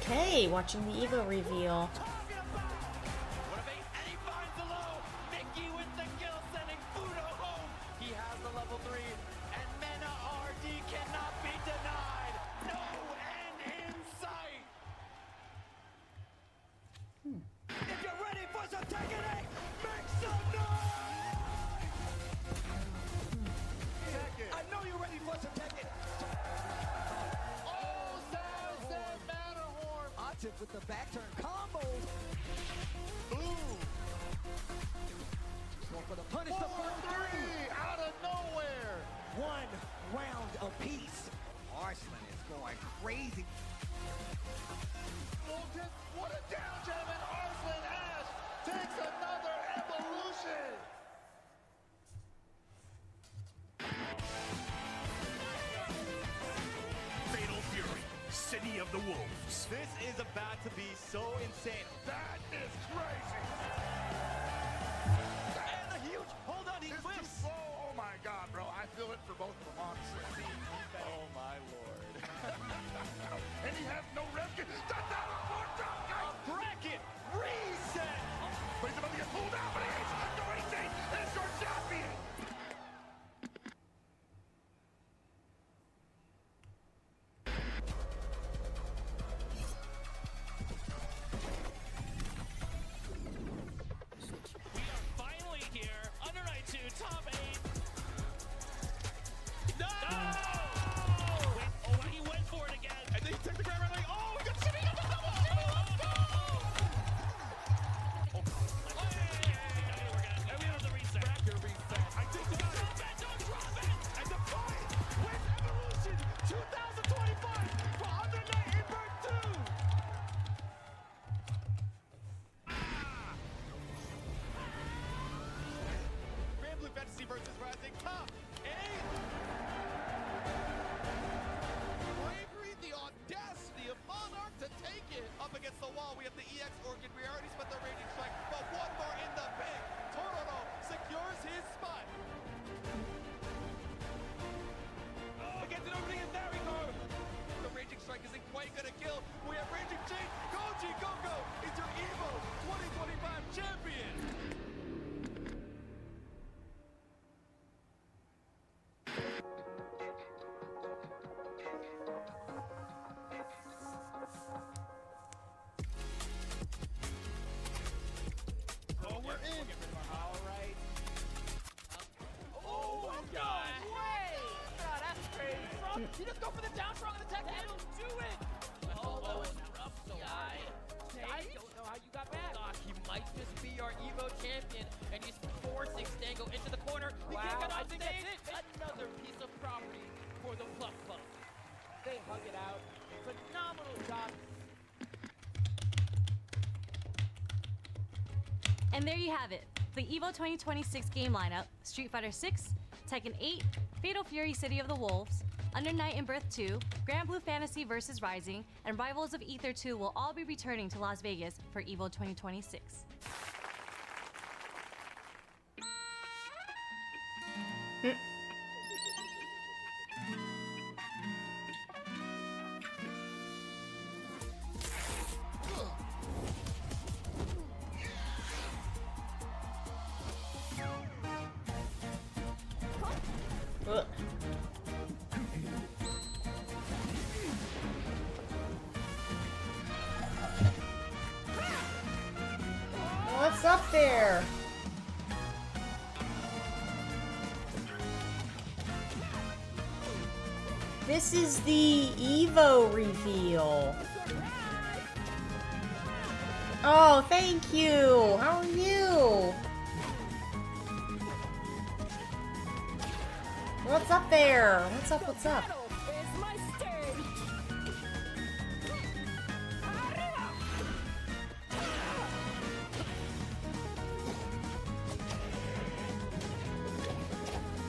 Okay, watching the Evo reveal. And he finds the low. Mickey with the kill, sending Fudo home. He has the level 3, and Mena RD cannot be denied. No end in sight. If you're ready for some Tekken 8, make some noise. I know you're ready for some Tekken. Oh, Sam Matterhorn. Octave with the back turn combos. Boom. Going for the punish. The first three out of nowhere. One round apiece. Arslan is going crazy. What a down jam, and Arslan Ash takes another evolution. Fatal Fury, City of the Wolves. This is about to be so insane. That is crazy. And a huge, hold on, he whiffs. Oh my God, bro. I feel it for both of them, honestly. Oh my lord. And he has no rev. That's not a more drop, guys. Bracket reset. But he's about to get pulled out, but he is. Noisy is your champion. We are finally here. Under Night 2, top 8. No! Wait, oh, he went for it again. And then he took the grab right, like, oh, we got City on the double. City, let's go. Oh, yeah, and we have the reset. Bracket reset. I think they got it. And the fight with Evolution 2025 for Under Night in Birth 2. Grand Blue Fantasy versus Rising top 8. Bravery, the audacity of Monarch to take it. Up against the wall, we have the EX Orchid. We already spent the Raging Strike, but one more in the bank. Tororo secures his spot. Against an opening, and there we go. The Raging Strike isn't quite gonna kill. We have Raging Chain. Koji Koko is your EVO 2025 champion. Oh, we're in. All right. Oh my God! Oh, that's crazy. You just go for the down strong and attack. That'll do it. Oh, that was rough. So I don't know how you got back. He might just be our Evo champion, and he's forcing Stango into the corner. He Wow, can't get I on think stage. that's it. Another piece of property for the Fluff Club. They hug it out. Phenomenal job. And there you have it, the EVO 2026 game lineup: Street Fighter 6, Tekken 8, Fatal Fury City of the Wolves, Under Night in Birth 2, Grand Blue Fantasy vs. Rising, and Rivals of Aether 2 will all be returning to Las Vegas for EVO 2026. Ugh. What's up there? This is the Evo reveal. Oh, thank you. How are you? What's up there? What's up? What's up? Is my stage. Arriba.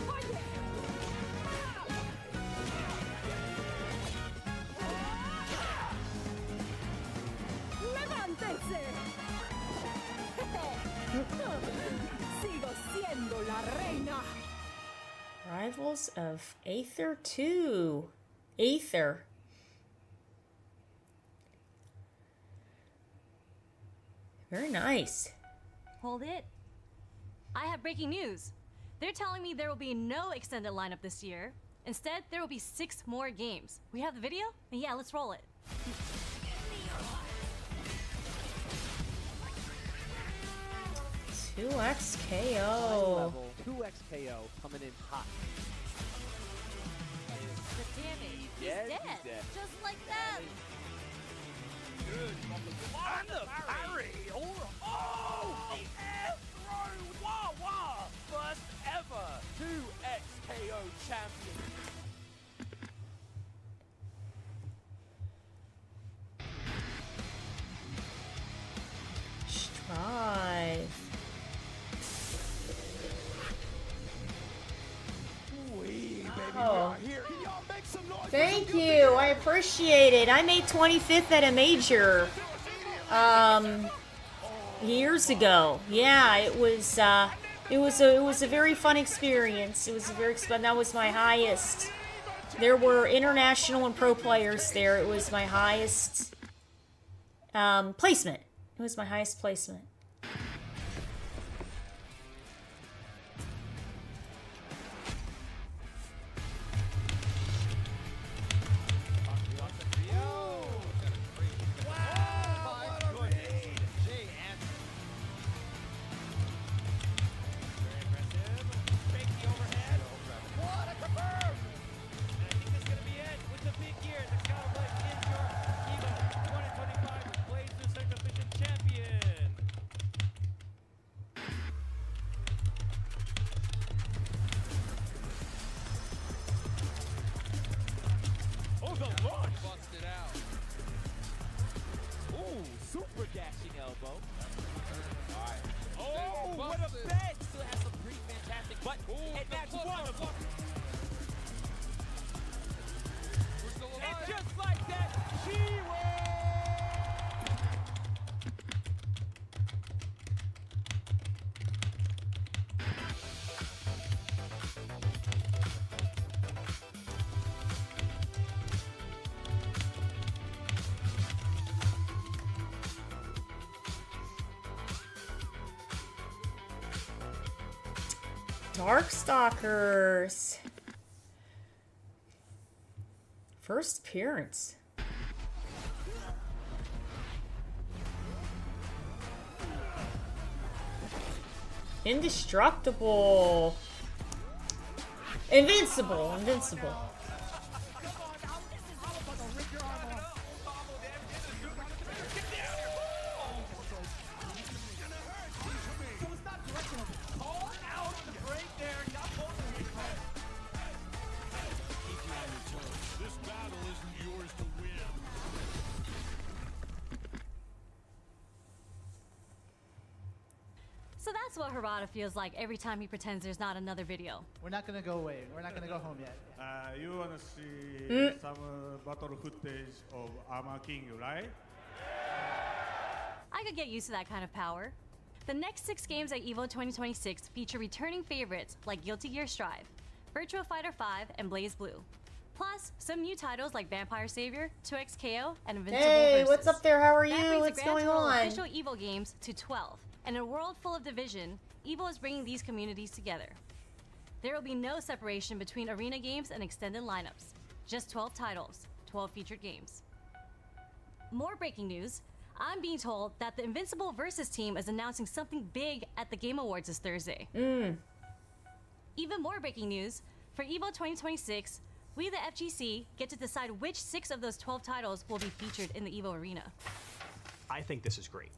Oye. Levántense. Sigo siendo la reina. Rivals of Aether 2. Aether. Very nice. Hold it. I have breaking news. They're telling me there will be no extended lineup this year. Instead, there will be 6 more games. We have the video? Yeah, let's roll it. 2x High KO. level, 2x KO coming in hot. The damage. Yes, He's he's dead. dead. Just like that. And the parry! Oh! The air throw! Wah wah! First ever 2x KO champion. Strive. Oh. Here, can y'all make some noise? Thank you. I appreciate it. I made 25th at a major years ago. Yeah, it was a very fun experience. It was a very that was my highest. There were international and pro players there. It was my highest placement. It was my highest placement. Busted out. Ooh, super dashing elbow. Oh, what a bet! Still has some pretty fantastic, but and that's one of them. We're still alive. And just like that, she wins! Darkstalkers. First appearance. Indestructible. Invincible. Invincible. This battle isn't yours to win. So that's what Harada feels like every time he pretends there's not another video. We're not gonna go away. We're not gonna go home yet. You want to see some battle footage of Armor King, right? I could get used to that kind of power. The next 6 games at EVO 2026 feature returning favorites like Guilty Gear Strive, Virtua Fighter 5, and Blaze Blue. Plus, some new titles like Vampire Savior, 2x KO, and Invincible Hey, Versus. what's up there? How are That you? brings What's the grand going total of on? official EVO games to 12. And in a world full of division, EVO is bringing these communities together. There will be no separation between arena games and extended lineups. Just 12 titles, 12 featured games. More breaking news. I'm being told that the Invincible Versus team is announcing something big at the Game Awards this Thursday. Even more breaking news. For EVO 2026, we the FGC get to decide which 6 of those 12 titles will be featured in the EVO arena. I think this is great.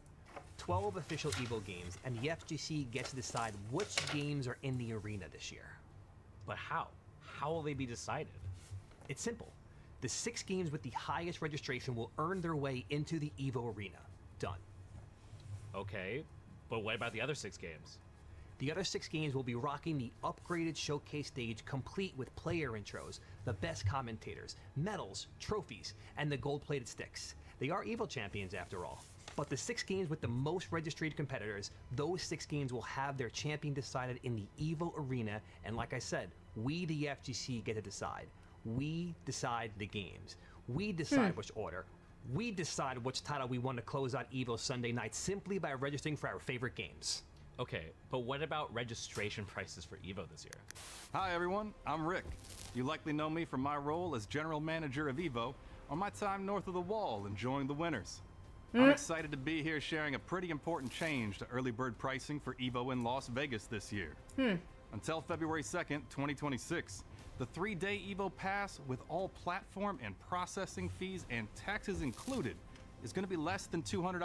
12 official EVO games, and the FGC gets to decide which games are in the arena this year. But how? How will they be decided? It's simple. The 6 games with the highest registration will earn their way into the EVO arena. Done. Okay, but what about the other 6 games? The other 6 games will be rocking the upgraded showcase stage complete with player intros, the best commentators, medals, trophies, and the gold-plated sticks. They are EVO champions after all. But the 6 games with the most registered competitors, those 6 games will have their champion decided in the EVO arena, and like I said, we the FGC get to decide. We decide the games. We decide which order. We decide which title we want to close out EVO Sunday night simply by registering for our favorite games. Okay, but what about registration prices for EVO this year? Hi everyone, I'm Rick. You likely know me from my role as General Manager of EVO or my time north of the wall enjoying the winters. I'm excited to be here sharing a pretty important change to early bird pricing for EVO in Las Vegas this year. Until February 2nd, 2026, the 3-day EVO Pass with all platform and processing fees and taxes included is going to be less than $200.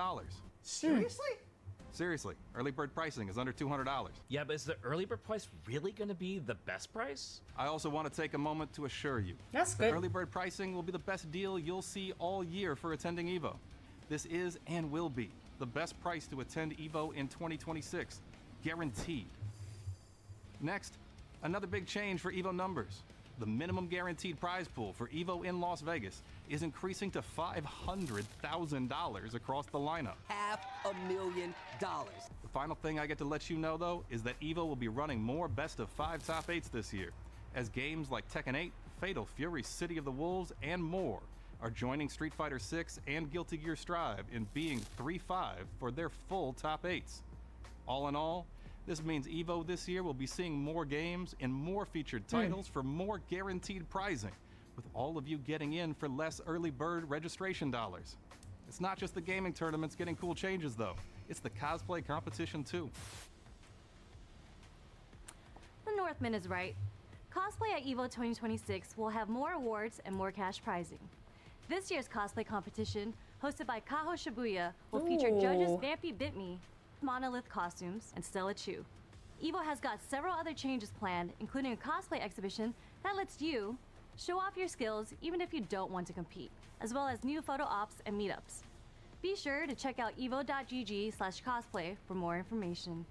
Seriously? Seriously, early bird pricing is under $200. Yeah, but is the early bird price really going to be the best price? I also want to take a moment to assure you That's that good. early bird pricing will be the best deal you'll see all year for attending EVO. This is and will be the best price to attend EVO in 2026, guaranteed. Next, another big change for EVO numbers. The minimum guaranteed prize pool for EVO in Las Vegas is increasing to $500,000 across the lineup. $500,000. The final thing I get to let you know, though, is that EVO will be running more best of 5 top 8s this year, as games like Tekken 8, Fatal Fury City of the Wolves, and more are joining Street Fighter 6 and Guilty Gear Strive in being 3-5 for their full top 8s. All in all, this means EVO this year will be seeing more games and more featured titles for more guaranteed prizing, with all of you getting in for less early bird registration dollars. It's not just the gaming tournaments getting cool changes, though. It's the cosplay competition, too. The Northman is right. Cosplay at EVO 2026 will have more awards and more cash prizing. This year's cosplay competition, hosted by Kaho Shibuya, will feature judges Ooh. Vampy Bitme, Monolith Costumes, and Stella Chu. EVO has got several other changes planned, including a cosplay exhibition that lets you show off your skills even if you don't want to compete, as well as new photo ops and meetups. Be sure to check out evo.gg/cosplay for more information.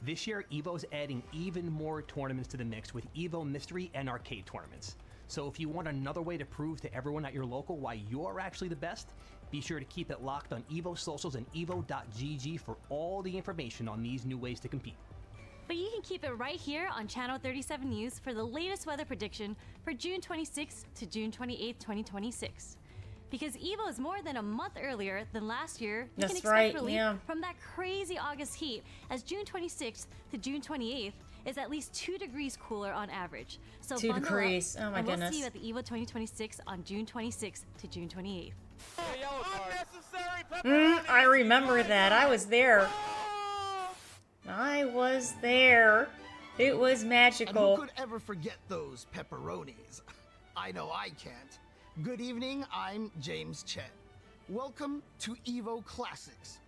This year, EVO's adding even more tournaments to the mix with EVO Mystery and Arcade tournaments. So if you want another way to prove to everyone at your local why you're actually the best, be sure to keep it locked on EVO socials and evo.gg for all the information on these new ways to compete. But you can keep it right here on Channel 37 News for the latest weather prediction for June 26th to June 28th, 2026. Because EVO is more than a month earlier than last year, you That's can expect right, relief yeah. from that crazy August heat, as June 26th to June 28th is at least 2 degrees cooler on average. So 2 bundle degrees. up, Oh my and we'll goodness. see you at the EVO 2026 on June 26th to June 28th. I remember that. I was there. I was there. It was And who magical. could ever forget those pepperonis? I know I can't. Good evening, I'm James Chen. Welcome to EVO Classics.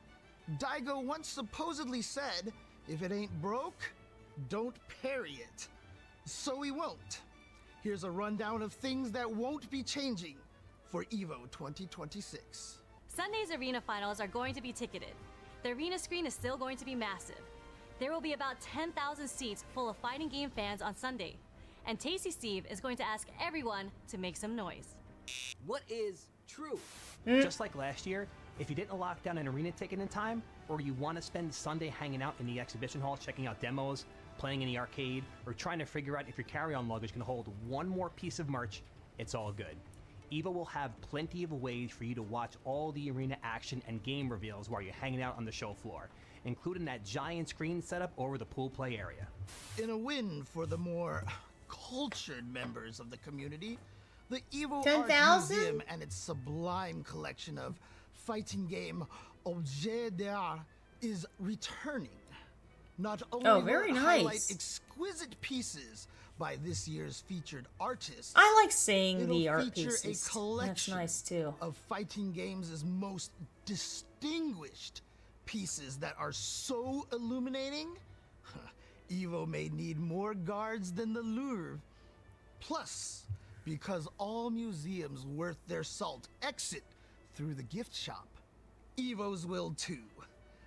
Daigo once supposedly said, if it ain't broke, don't parry it. So we won't. Here's a rundown of things that won't be changing for EVO 2026. Sunday's arena finals are going to be ticketed. The arena screen is still going to be massive. There will be about 10,000 seats full of fighting game fans on Sunday. And Tasty Steve is going to ask everyone to make some noise. What is true? Just like last year, if you didn't lock down an arena ticket in time, or you want to spend Sunday hanging out in the exhibition hall checking out demos, playing in the arcade, or trying to figure out if your carry-on luggage can hold one more piece of merch, it's all good. EVO will have plenty of ways for you to watch all the arena action and game reveals while you're hanging out on the show floor, including that giant screen setup over the pool play area. In a win for the more cultured members of the community, the EVO 10,000? Art Museum and its sublime collection of fighting game Objets d'Art is returning. Not only very will it highlight nice. exquisite pieces by this year's featured artists, I like seeing it'll the art feature pieces. a That's collection nice too. of fighting games' most distinguished pieces that are so illuminating, EVO may need more guards than the Louvre. Plus, because all museums worth their salt exit through the gift shop, EVO's will too,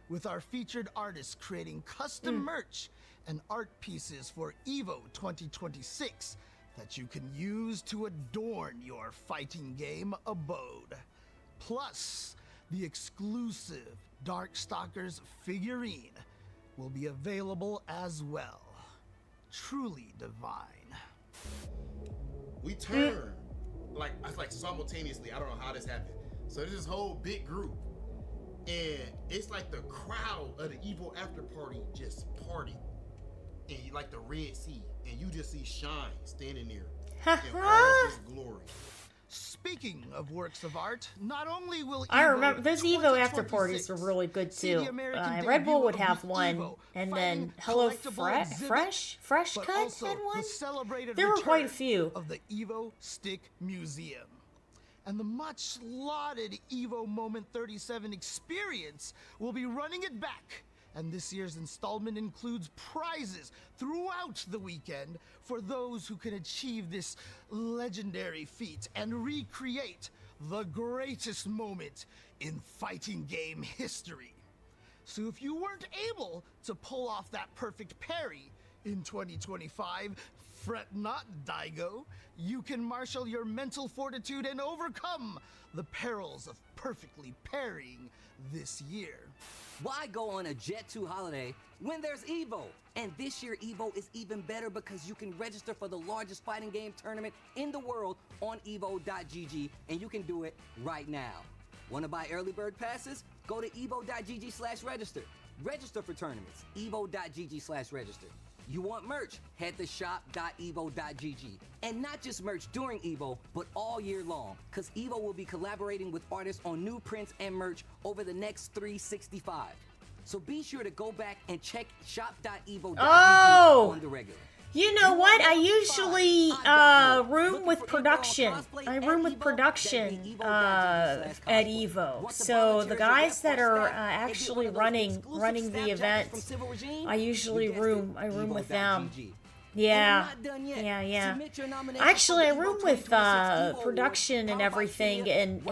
with our featured artists creating custom merch and art pieces for EVO 2026 that you can use to adorn your fighting game abode. Plus, the exclusive Darkstalkers figurine will be available as well. Truly divine. We turn like simultaneously. I don't know how this happened. So there's this whole big group, and it's like the crowd of the Evo after party just party, and you like the Red Sea, and you just see Shine standing there in all his glory. Speaking of works of art, not only will I Evo remember those Evo after 2026 parties were really good see the too. American Red Bull debut would of have the one, Evo, and fighting then Hello collectible exhibit, Fresh but Cut also had one. the celebrated There were quite a return few. of the Evo Stick Museum. And the much lauded Evo Moment 37 experience will be running it back. And this year's installment includes prizes throughout the weekend for those who can achieve this legendary feat and recreate the greatest moment in fighting game history. So if you weren't able to pull off that perfect parry in 2025, fret not, Daigo. You can marshal your mental fortitude and overcome the perils of perfectly parrying this year. Why go on a Jet 2 holiday when there's Evo? And this year Evo is even better because you can register for the largest fighting game tournament in the world on evo.gg, and you can do it right now. Want to buy early bird passes? Go to evo.gg/register. Register for tournaments, evo.gg/register. You want merch? Head to shop.evo.gg. And not just merch during Evo, but all year long, because Evo will be collaborating with artists on new prints and merch over the next 365. So be sure to go back and check shop.evo.gg on the regular. You know what? I usually room with production. I room with production at Evo. So the guys that are actually running the event, I usually room with them. Yeah. Actually, I room with production and everything, and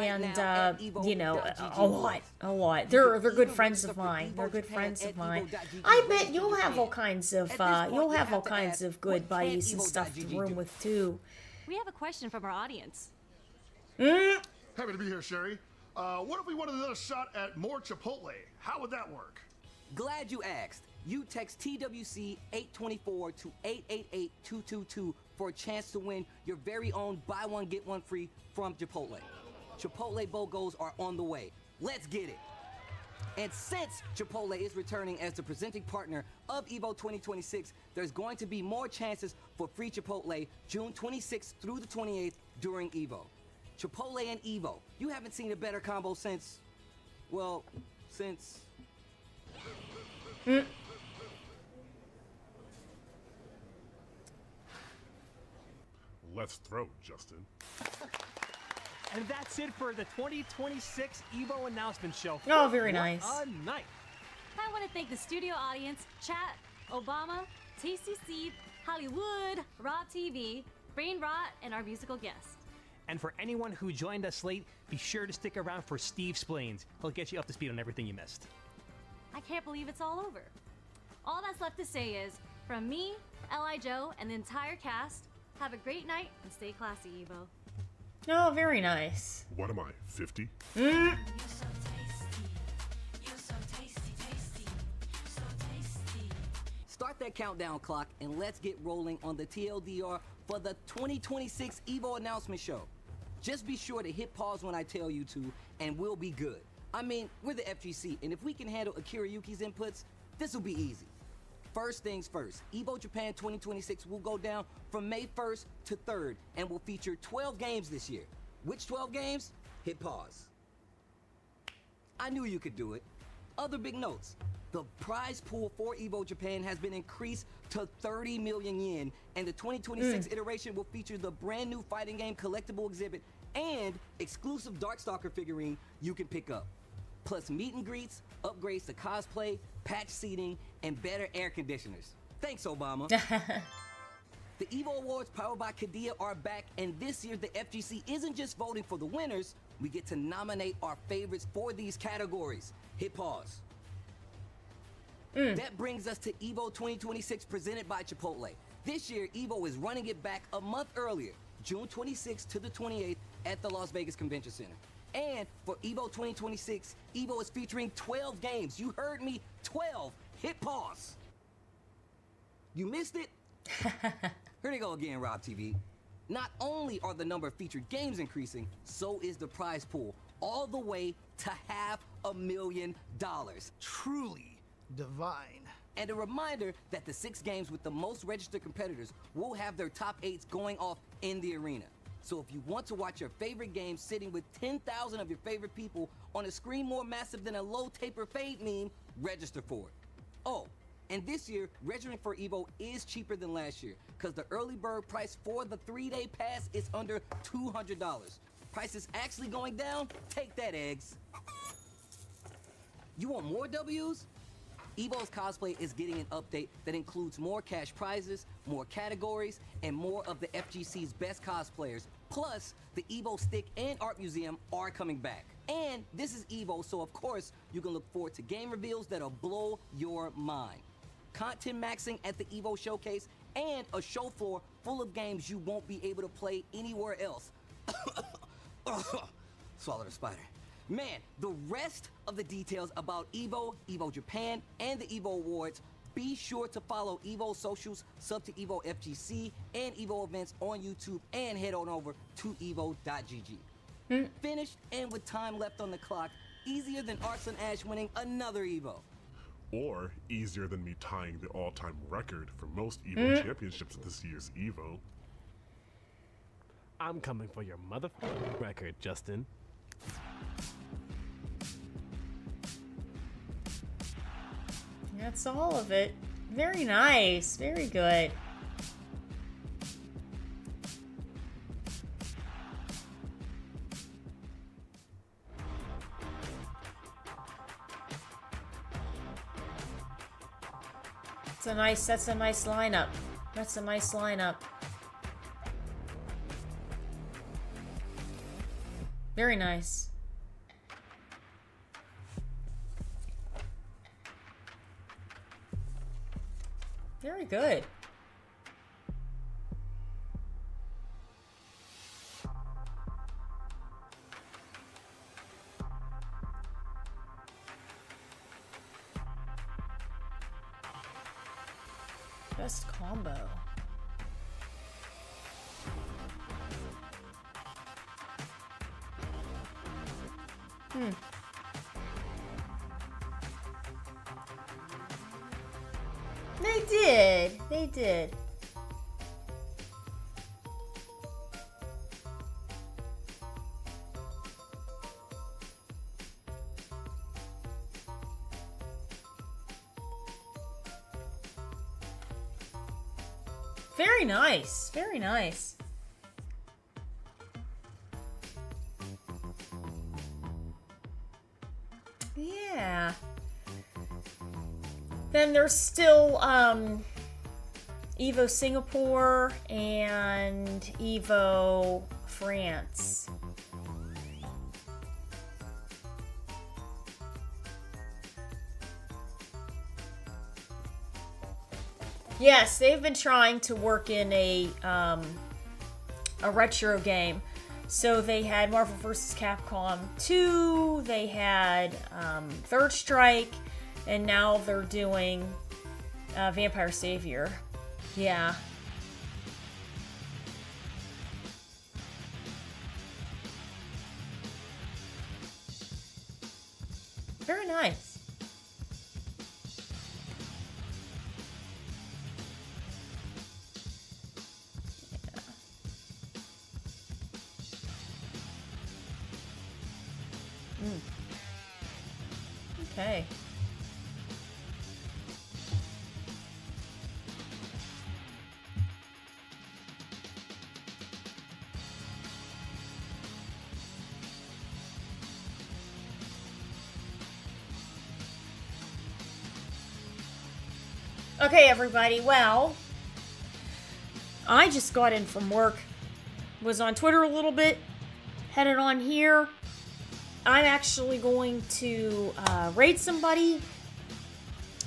you know, a lot. They're good friends of mine. I bet you'll have all kinds of good buddies and stuff to room with too. We have a question from our audience. Happy to be here, Sherry. What if we wanted another shot at more Chipotle? How would that work? Glad you asked. You text TWC 824 to 888222 for a chance to win your very own buy one get one free from Chipotle. Chipotle BOGOs are on the way. Let's get it. And since Chipotle is returning as the presenting partner of Evo 2026, there's going to be more chances for free Chipotle June 26th through the 28th during Evo. Chipotle and Evo. You haven't seen a better combo since, well, since... Let's throw, Justin. And that's it for the 2026 Evo announcement show. Oh, very What nice. a night. I want to thank the studio audience, chat, Obama, Tasty Steve, Hollywood, Rob TV, Brain Rot, and our musical guest. And for anyone who joined us late, be sure to stick around for Steve Splains. He'll get you up to speed on everything you missed. I can't believe it's all over. All that's left to say is, from me, L.I. Joe, and the entire cast, have a great night and stay classy, Evo. Oh, very nice. What am I, 50? Start that countdown clock and let's get rolling on the TLDR for the 2026 Evo announcement show. Just be sure to hit pause when I tell you to, and we'll be good. I mean, we're the FGC, and if we can handle Akira Yuki's inputs, this will be easy. First things first, Evo Japan 2026 will go down from May 1st to 3rd and will feature 12 games this year. Which 12 games? Hit pause. I knew you could do it. Other big notes. The prize pool for Evo Japan has been increased to 30 million yen, and the 2026 iteration will feature the brand new fighting game collectible exhibit and exclusive Darkstalker figurine you can pick up. Plus meet and greets, upgrades to cosplay, patch seating, and better air conditioners. Thanks, Obama. The Evo Awards powered by Kadia are back, and this year the FGC isn't just voting for the winners, we get to nominate our favorites for these categories. Hit pause. That brings us to Evo 2026 presented by Chipotle. This year, Evo is running it back a month earlier, June 26th to the 28th at the Las Vegas Convention Center. And for Evo 2026, Evo is featuring 12 games. You heard me, 12. Hit pause. You missed it? Here they go again, Rob TV. Not only are the number of featured games increasing, so is the prize pool, all the way to $500,000. Truly divine. And a reminder that the 6 games with the most registered competitors will have their top 8s going off in the arena. So if you want to watch your favorite game sitting with 10,000 of your favorite people on a screen more massive than a low taper fade meme, register for it. Oh, and this year, registering for EVO is cheaper than last year, because the early bird price for the 3-day pass is under $200. Price is actually going down? Take that, eggs. You want more W's? EVO's cosplay is getting an update that includes more cash prizes, more categories, and more of the FGC's best cosplayers. Plus, the EVO Stick and Art Museum are coming back. And this is EVO, so of course, you can look forward to game reveals that'll blow your mind. Content maxing at the EVO Showcase, and a show floor full of games you won't be able to play anywhere else. Swallowed a spider. Man, the rest of the details about EVO, EVO Japan, and the EVO Awards, be sure to follow EVO socials, sub to EVO FGC, and EVO events on YouTube, and head on over to evo.gg. Finished and with time left on the clock, easier than Arslan Ash winning another EVO. Or easier than me tying the all-time record for most EVO championships at this year's EVO. I'm coming for your motherfucking record, Justin. That's all of it. Very nice. Very good. That's a nice lineup. That's a nice lineup. Very nice. Very good. Best combo. They did. They did. Very nice. Very nice. Yeah. Then there's still EVO Singapore and EVO France. Yes, they've been trying to work in a retro game. So they had Marvel vs. Capcom 2, they had Third Strike, and now they're doing Vampire Savior. Yeah. Very nice. Okay. Okay, everybody. Well, I just got in from work, was on Twitter a little bit, headed on here. I'm actually going to raid somebody.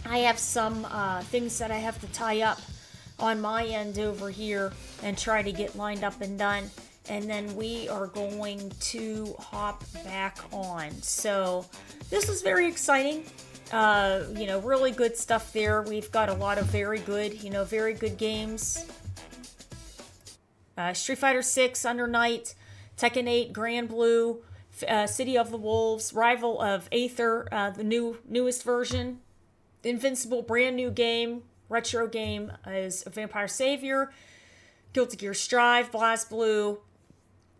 I have some things that I have to tie up on my end over here and try to get lined up and done. And then we are going to hop back on. So this is very exciting. You know, really good stuff there. We've got a lot of very good, very good games. Street Fighter 6 Under Night, Tekken 8 Grand Blue, City of the Wolves, Rival of Aether, the newest version, Invincible, brand new game, retro game is Vampire Savior, Guilty Gear Strive, BlazBlue,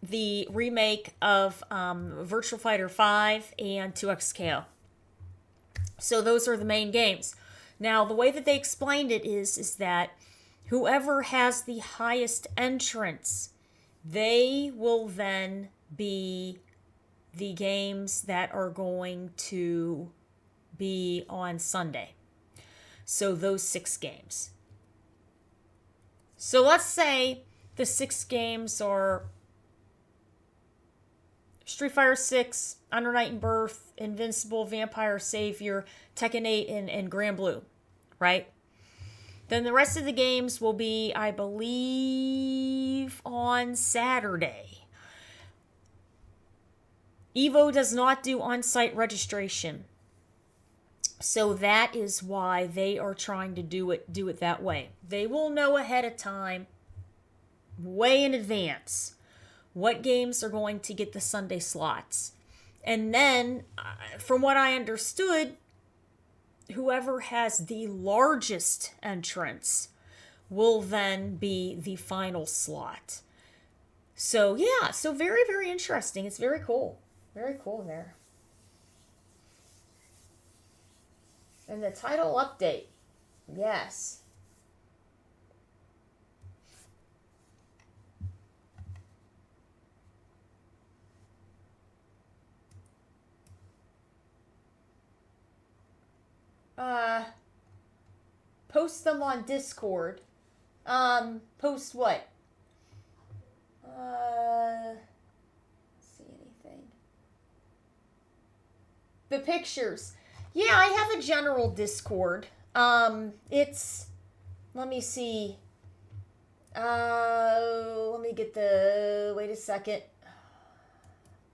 the remake of Virtua Fighter 5, and 2XKO. So those are the main games. Now, the way that they explained it is that whoever has the highest entrance, they will then be the games that are going to be on Sunday. So those 6 games. So let's say the 6 games are Street Fighter 6, Under Night and Birth, Invincible, Vampire Savior, Tekken 8, and Grand Blue, right? Then the rest of the games will be, I believe, on Saturday. Evo does not do on-site registration. So that is why they are trying to do it that way. They will know ahead of time, way in advance, what games are going to get the Sunday slots. And then, from what I understood, whoever has the largest entrance will then be the final slot. So yeah, so very, very interesting. It's very cool. Very cool there. And the title update. Yes. Post them on Discord. Post what? See anything? The pictures. Yeah, I have a general Discord. It's, let me see. Let me get the, wait a second.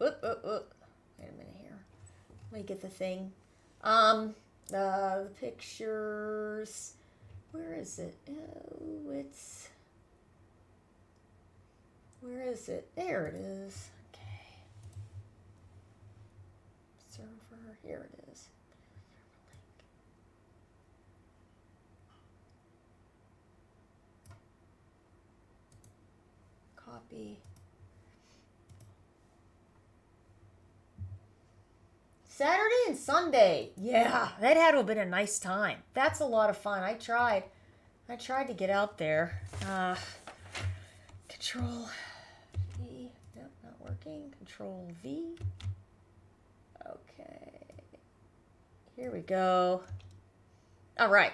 Wait a minute here. Let me get the thing. The pictures. Where is it? Oh, it's. Where is it? There it is. Okay. Server. Here it is. Copy. Saturday and Sunday. Yeah, that had to have been a nice time. That's a lot of fun. I tried to get out there. Control V. Nope, not working. Control V. Okay. Here we go. All right.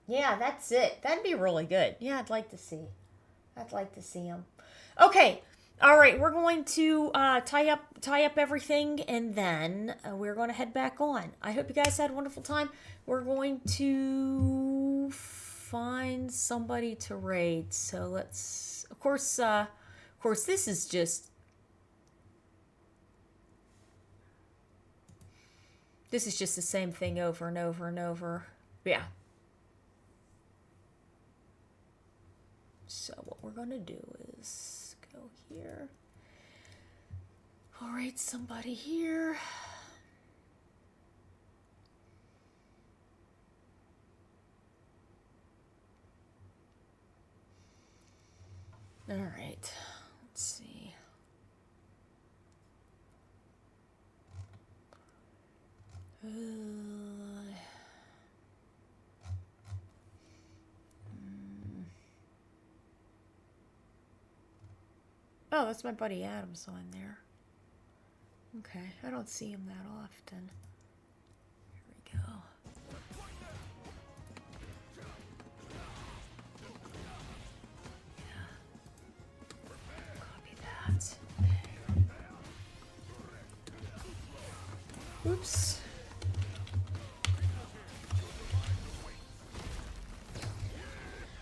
Yeah, that's it. That'd be really good. Yeah, I'd like to see them. Okay. All right, we're going to tie up everything, and then we're going to head back on. I hope you guys had a wonderful time. We're going to find somebody to raid. So let's, of course, this is just the same thing over and over and over. Yeah. So what we're going to do is go here. All right, somebody here. All right, let's see. Oh, that's my buddy Adams on there. Okay, I don't see him that often. Here we go. Yeah. Copy that. Oops.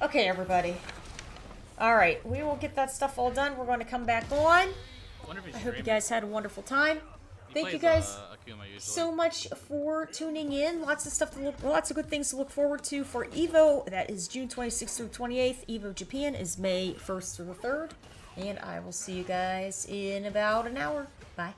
Okay, everybody. All right, we will get that stuff all done. We're going to come back on. I hope you guys had a wonderful time. Thank you guys. Akuma usually. so much for tuning in. Lots of good things to look forward to for EVO. That is June 26th through 28th. EVO Japan is May 1st through the 3rd. And I will see you guys in about an hour. Bye.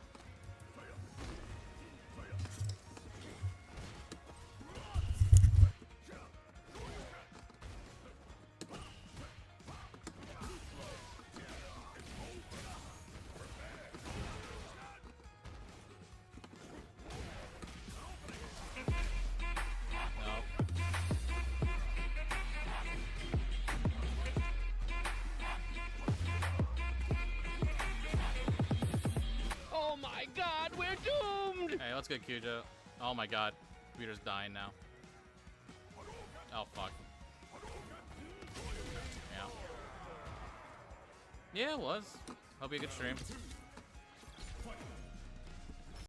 Oh my god, we're doomed! Hey, let's get Kyujo. Oh my god. Peter's dying now. Oh fuck. Yeah. Yeah, it was. Hope you had a good stream.